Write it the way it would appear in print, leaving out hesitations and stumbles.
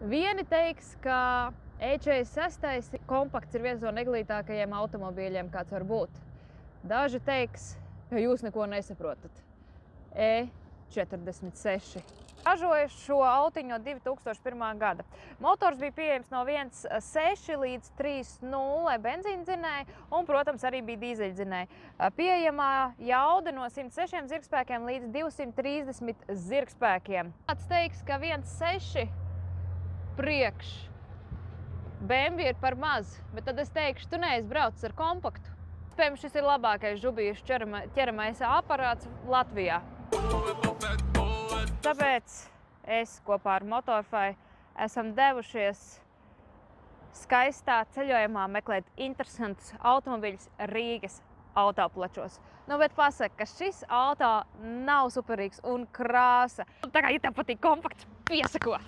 Vieni teiks, ka E46 kompakts ir viens no neglītākajiem automobīļiem, kāds var būt. Daži teiks, ka jūs neko nesaprotat. E46. Ražoja šo autiņu no 2001. gada. Motors bija pieejams no 1.6 līdz 3.0 benzīndzinēja un, protams, arī bija dīzeļdzinēja. Pieejamā jauda no 106 zirgspēkiem līdz 230 zirgspēkiem. Kāds teiks, ka 1.6 priekš BMW ir par maz, bet tad es teikšu, tu neesi braucis ar kompaktu. Iespējams, šis ir labākais žubīšu ķeramais aparāts Latvijā. Tāpēc es kopā ar Motorfy esam devušies skaistā ceļojumā meklēt interesantus automobiļus Rīgas autoplačos. Nu, bet pasaka, ka šis auto nav superīgs un krāsa. Tā kā, ja tev patīk kompakts, piesako!